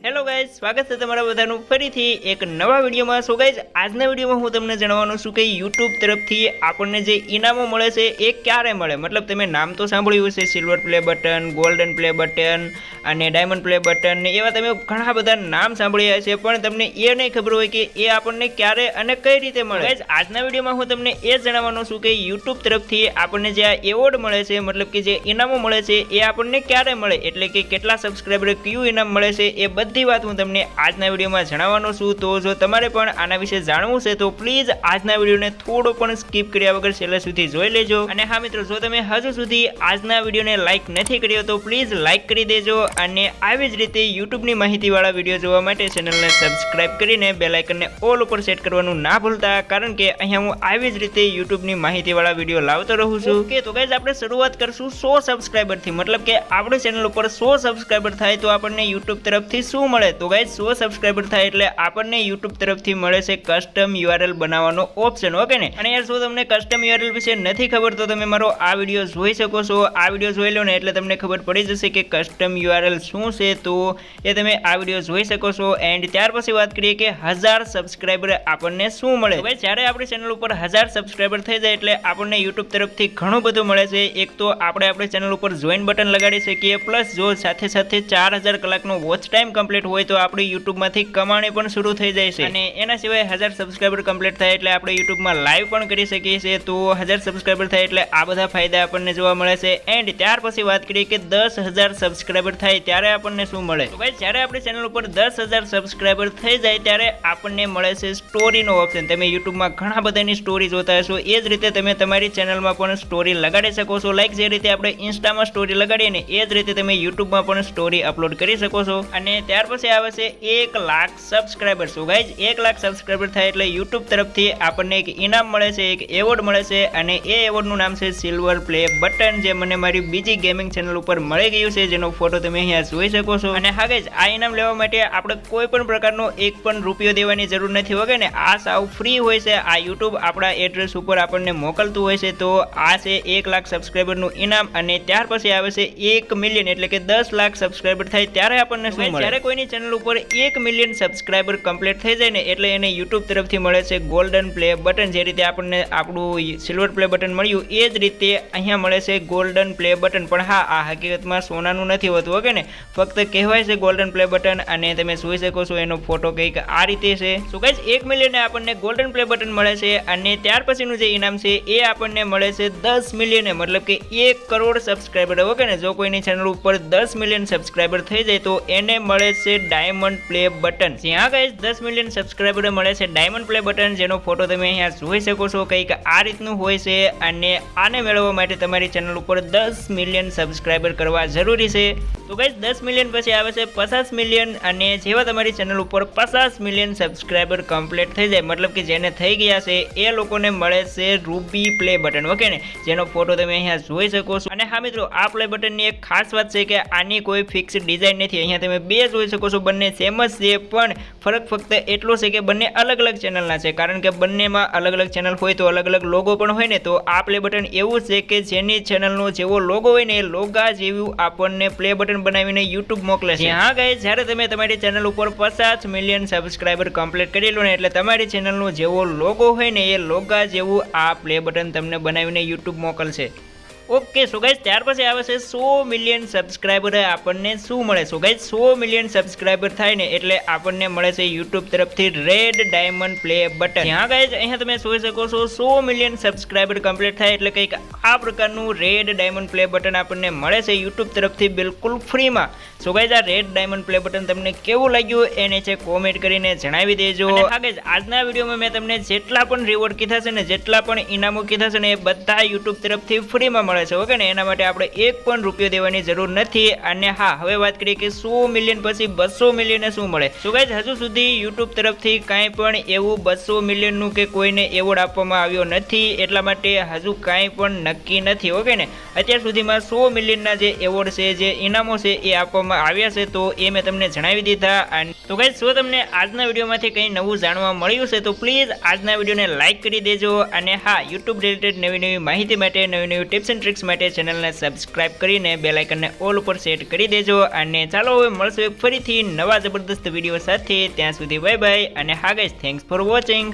Hello guys, સ્વાગત છે તમારા બધાનું ફરીથી એક નવા વિડીયોમાં। સો ગાઈઝ, આજના વિડીયોમાં હું તમને જણાવવાનું છું કે YouTube તરફથી આપણને જે ઇનામો મળે છે એ ક્યારે મળે। મતલબ તમે નામ તો સાંભળ્યું હશે, silver play button, golden play button અને ડાયમંડ પ્લે બટન ને એવા તમે ઘણા બધા નામ સાંભળ્યા હશે, પણ તમને એ નહીં ખબર હોય કે એ આપણને ક્યારે અને કઈ રીતે મળે। ગાઈઝ, આજના વિડીયોમાં હું તમને એ જણાવવાનું છું કે YouTube તરફથી આપણને જે આ એવોર્ડ મળે છે, મતલબ કે જે ઇનામો મળે છે એ આપણને ક્યારે મળે, એટલે કે કેટલા સબસ્ક્રાઇબરે કયું ઇનામ મળે છે એ બધી વાત હું તમને આજના વિડીયોમાં જણાવવાનો છું। તો જો તમારે પણ આના વિશે જાણવું છે તો પ્લીઝ આજના વિડીયોને થોડો પણ સ્કીપ કર્યા વગર છેલ્લે સુધી જોઈ લેજો। અને હા મિત્રો, જો તમે હજુ સુધી આજના વિડીયોને લાઈક નથી કર્યો તો પ્લીઝ લાઈક કરી દેજો, અને આવી જ રીતે યુટ્યુબની માહિતીવાળા વિડીયો જોવા માટે ચેનલને સબસ્ક્રાઇબ કરીને બેલ આઇકનને ઓલ ઉપર સેટ કરવાનું ના ભૂલતા, કારણ કે અહીંયા હું આવી જ રીતે યુટ્યુબની માહિતીવાળા વિડીયો લાવતો રહું છું। ઓકે, તો ગાઈઝ આપણે શરૂઆત કરશું 100 સબસ્ક્રાઇબરથી, મતલબ કે આપણી ચેનલ ઉપર 100 સબસ્ક્રાઇબર થાય તો આપણને યુટ્યુબ તરફથી શું મળે। તો ગાઈઝ 100 સબસ્ક્રાઇબર થાય એટલે આપણને YouTube તરફથી મળે છે કસ્ટમ URL બનાવવાનો ઓપ્શન। ઓકે ને, અને યાર, જો તમને કસ્ટમ URL વિશે નથી ખબર તો તમે મારો આ વિડીયો જોઈ શકો છો। આ વિડીયો જોઈ લો ને એટલે તમને ખબર પડી જશે કે કસ્ટમ URL શું છે, તો એ તમે આ વિડીયો જોઈ શકો છો। એન્ડ ત્યાર પછી વાત કરીએ કે 1000 સબસ્ક્રાઇબર આપણને શું મળે। તો ગાઈઝ, જ્યારે આપણી ચેનલ ઉપર 1000 સબસ્ક્રાઇબર થઈ જાય એટલે આપણને YouTube તરફથી ઘણું બધું મળે છે। એક તો આપણે આપણી ચેનલ ઉપર જોઈન બટન લગાડી શકીએ, પ્લસ જો સાથે સાથે 4000 કલાકનો વોચ ટાઈમ કમ્પ્લીટ હોય તો આપણી યુટ્યુબમાંથી કમાણી પણ શરૂ થઈ જાય છે। અને એના સિવાય 1000 સબસ્ક્રાઇબર કમ્પ્લીટ થાય એટલે આપણે યુટ્યુબમાં લાઈવ પણ કરી શકીએ છીએ। તો 1000 સબસ્ક્રાઇબર થાય એટલે આ બધા ફાયદા આપણને જોવા મળે છે। એન્ડ ત્યાર પછી વાત કરીએ કે 10000 સબસ્ક્રાઇબર થાય ત્યારે આપણને શું મળે। તો ભાઈ, જ્યારે આપણી ચેનલ ઉપર 10000 સબસ્ક્રાઇબર થઈ જાય ત્યારે આપણને મળે છે સ્ટોરીનો ઓપ્શન। તમે યુટ્યુબમાં ઘણા બધાની સ્ટોરી જોતા હશો, એ જ રીતે તમે તમારી ચેનલમાં પણ સ્ટોરી લગાડી શકો છો। લાઈક જે રીતે આપણે ઇન્સ્ટામાં સ્ટોરી લગાડીએ ને એ જ રીતે તમે યુટ્યુબમાં પણ સ્ટોરી અપલોડ કરી શકો છો। અને ત્યાર પછી આવે છે 1 lakh subscriber. So guys, 1 lakh subscriber થાય એટલે YouTube તરફથી આપણને એક ઇનામ મળે છે, એક એવોર્ડ મળે છે, અને એ એવોર્ડનું નામ છે સિલ્વર પ્લે બટન, જે મને મારી બીજી ગેમિંગ ચેનલ ઉપર મળી ગયું છે, જેનો ફોટો તમે અહીંયા જોઈ શકો છો। અને હા ગાઈઝ, આ ઇનામ લેવા માટે આપણે કોઈ પણ પ્રકારનો એક પણ રૂપિયો દેવાની જરૂર નથી, વગર ને આ સાવ ફ્રી હોય છે। આ YouTube આપણા એડ્રેસ ઉપર આપણને મોકલતું હોય છે। તો આ છે 1 લાખ સબસ્ક્રાઇબરનું ઇનામ। અને ત્યાર પછી આવે છે 1 મિલિયન, એટલે કે 10 લાખ સબસ્ક્રાઇબર થાય ત્યારે આપણને શું મળે। જ્યારે કોઈની ચેનલ ઉપર 1 મિલિયન સબસ્ક્રાઇબર કમ્પ્લીટ થઈ જાય ને એટલે એને YouTube તરફથી મળે છે ગોલ્ડન પ્લે બટન। જે રીતે આપણને આપણું સિલ્વર પ્લે બટન મળ્યું એ જ રીતે અહીંયા મળે છે ગોલ્ડન પ્લે બટન। પણ હા, આ હકીકતમાં સોનાનું નથી હોતું, ઓકે ને, ફક્ત કહેવાય છે ગોલ્ડન પ્લે બટન। અને તમે જોઈ શકો છો એનો ફોટો કંઈક આ રીતે છે। સો ગાઈઝ, 1 મિલિયન આપણને ગોલ્ડન પ્લે બટન મળે છે, અને ત્યાર પછીનું જે ઇનામ છે એ આપણને મળે છે 10 મિલિયન, મતલબ કે 1 કરોડ સબસ્ક્રાઇબર। ઓકે ને, જો કોઈની ચેનલ ઉપર 10 મિલિયન સબસ્ક્રાઇબર થઈ જાય તો એને મળે છે ડાયમંડ પ્લે બટન। જ્યાં ગાઈઝ 10 મિલિયન સબસ્ક્રાઇબરે મળે છે ડાયમંડ પ્લે બટન, જેનો ફોટો તમે અહીંયા જોઈ શકો છો, કંઈક આ રીતનું હોય છે। અને આને મેળવવા માટે તમારી ચેનલ ઉપર 10 મિલિયન સબસ્ક્રાઇબર કરવા જરૂરી છે। તો ગાઈઝ 10 મિલિયન પછી આવે છે 50 મિલિયન, અને જેવા તમારી ચેનલ ઉપર 50 મિલિયન સબસ્ક્રાઇબર કમ્પ્લીટ થઈ જાય, મતલબ કે જેને થઈ ગયા છે એ લોકોને મળે છે રૂબી પ્લે બટન। ઓકે ને, જેનો ફોટો તમે અહીંયા જોઈ શકો છો। અને હા મિત્રો, આ પ્લે બટનની એક ખાસ વાત છે કે આની કોઈ ફિક્સ ડિઝાઇન નથી। અહીંયા તમે બે જોઈ શકો છો, બંને સેમ જ છે, પણ ફરક ફક્ત એટલો છે કે બંને અલગ અલગ ચેનલના છે, કારણ કે બંનેમાં અલગ અલગ ચેનલ હોય તો અલગ અલગ લોગો પણ હોય ને। તો આ પ્લે બટન એવું છે કે જેની ચેનલનો જેવો લોગો હોય ને એ લોગા જેવું આપણને પ્લે બટન બનાવીને YouTube મોકલે છે। હા ગાઈઝ, જ્યારે તમે તમારી ચેનલ ઉપર 50 મિલિયન સબસ્ક્રાઇબર કમ્પ્લીટ કરી લો ને એટલે તમારી ચેનલનો જેવો લોગો હોય ને એ લોગા જેવું આ પ્લે બટન તમને બનાવીને YouTube મોકલશે। ઓકે, સો ગાઈઝ, ત્યાર પછી આવે છે 100 મિલિયન સબસ્ક્રાઇબર આપણને શું મળે। સો ગાઈઝ, 100 મિલિયન સબસ્ક્રાઇબર થાય ને એટલે આપણને મળે છે YouTube તરફથી રેડ ડાયમંડ પ્લે બટન। હા ગાઈઝ, અહીંયા તમે જોઈ શકો છો 100 મિલિયન સબસ્ક્રાઇબર કમ્પ્લીટ થાય એટલે કંઈક આ પ્રકારનું રેડ ડાયમંડ પ્લે બટન આપણને મળે છે YouTube તરફથી બિલકુલ ફ્રીમાં। સો ગાઈઝ, આ રેડ ડાયમંડ પ્લે બટન તમને કેવું લાગ્યું એ નીચે કોમેન્ટ કરીને જણાવી દેજો। અને હા ગાઈઝ, આજના વિડીયોમાં મેં તમને જેટલા પણ રિવોર્ડ કીધા છે ને, જેટલા પણ ઇનામો કીધા છે ને, એ બધા YouTube તરફથી ફ્રીમાં મળે છે। ઓકે ને, એના માટે આપણે એક પણ રૂપિયો દેવાની જરૂર નથી। અને હા, હવે વાત કરીએ કે 100 મિલિયન પછી 200 મિલિયન શું મળે। સો ગાઈઝ, હજુ સુધી YouTube તરફથી કાંઈ પણ એવું 200 મિલિયનનું કે કોઈને એવોર્ડ આપવામાં આવ્યો નથી, એટલા માટે હજુ કાંઈ પણ નક્કી નથી। ઓકે ને, અત્યાર સુધીમાં 100 મિલિયનના જે એવોર્ડ છે, જે ઇનામો છે એ આપવામાં આવ્યા છે, તો એ મેં તમને જણાવી દીધા। તો ગાઈઝ, જો તમને આજના વિડીયોમાંથી કંઈ નવું જાણવા મળ્યું છે તો પ્લીઝ આજના વિડીયોને લાઈક કરી દેજો। અને હા, YouTube રિલેટેડ નવી નવી માહિતી માટે, નવી નવી ટિપ્સ એન્ડ ટ્રિક્સ માટે ચેનલને સબસ્ક્રાઇબ કરીને બેલ આઇકનને ઓલ ઉપર સેટ કરી દેજો। અને ચાલો હવે મળશું એક ફરીથી નવા જબરદસ્ત વિડીયો સાથે, ત્યાં સુધી બાય બાય અને હા ગાઈસ, થેન્ક્સ ફોર વોચિંગ।